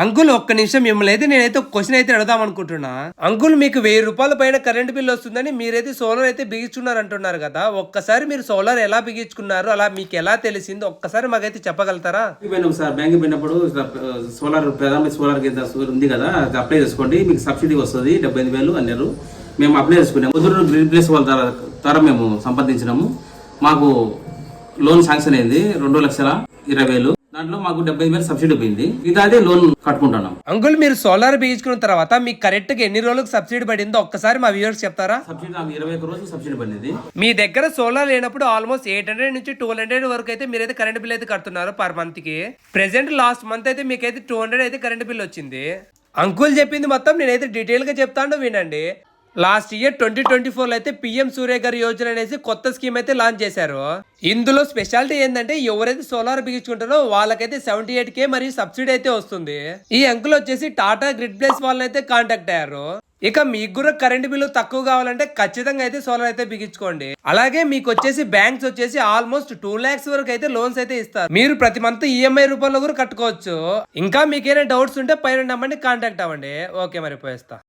Uncle ఒక్క నిమిషం మిమ్మల్ని అయితే నేనైతే ఒక క్వశ్చన్ అయితే అడదాం అనుకుంటున్నా. అంకుల్ మీకు 1000 రూపాయల పైన కరెంట్ బిల్ వస్తుందని మీరైతే సోలార్ అయితే బిగించుకున్నారు అంటున్నారు కదా, ఒక్కసారి మీరు సోలార్ ఎలా బిగించుకున్నారు, అలా మీకు ఎలా తెలిసింది ఒక్కసారి మాకైతే చెప్పగలుగుతారా? సార్ బ్యాంక్ పోయినప్పుడు సోలార్ ప్రధానమంత్రి సోలార్ కింద ఉంది కదా, అది అప్లై చేసుకోండి మీకు సబ్సిడీ వస్తుంది 75,000 అన్నారు. మేము అప్లై చేసుకున్నాము. కుదురు గ్రీన్ ప్లేస్ వాళ్ళ ద్వారా మేము సంపాదించినాము. మాకు లోన్ శాంక్షన్ అయింది 2,20,000. దాంట్లో మాకు 75,000 సబ్సిడీ పోయింది. ఇదే లోన్ కట్టుకుంటున్నాం. అంకుల్ మీరు సోలార్ బిగించుకున్న తర్వాత మీకు కరెక్ట్ గా ఎన్ని రోజులకు సబ్సిడీ పడిందో ఒక్కసారి మా వ్యూవర్స్ చెప్తారా? సబ్సిడీ నాకు 21 రోజులు సబ్సిడీ పడింది. మీ దగ్గర సోలార్ లేనప్పుడు ఆల్మోస్ట్ 800 నుంచి 200 వరకు అయితే మీరైతే కరెంట్ బిల్ అయితే కడుతున్నారు పర్ మంత్ కి. ప్రెసెంట్ లాస్ట్ మంత్ అయితే మీకైతే 200 అయితే కరెంట్ బిల్ వచ్చింది. అంకుల్ చెప్పింది మొత్తం నేనైతే డీటెయిల్ గా చెప్తాను వినండి. లాస్ట్ ఇయర్ 2024 అయితే పిఎం సూర్య గారి యోజన అనేసి కొత్త స్కీమ్ అయితే లాంచ్ చేశారు. ఇందులో స్పెషాలిటీ ఏంటంటే ఎవరైతే సోలార్ బిగించుకుంటారో వాళ్ళకైతే 78K మరియు సబ్సిడీ అయితే వస్తుంది. ఈ అంకుల్ వచ్చేసి టాటా గ్రిడ్ ప్లేస్ వాళ్ళని అయితే కాంటాక్ట్ అయ్యారు. ఇక మీకు కూడా కరెంట్ బిల్లు తక్కువ కావాలంటే ఖచ్చితంగా అయితే సోలార్ అయితే బిగించుకోండి. అలాగే మీకు వచ్చేసి బ్యాంక్స్ వచ్చేసి ఆల్మోస్ట్ 2 lakhs వరకు అయితే లోన్స్ అయితే ఇస్తారు. మీరు ప్రతి మంత్ ఈఎంఐ రూపంలో కూడా కట్టుకోవచ్చు. ఇంకా మీకేమైనా డౌట్స్ ఉంటే పైన నెంబర్ని కాంటాక్ట్ అవ్వండి. ఓకే మరి పోయేస్తా.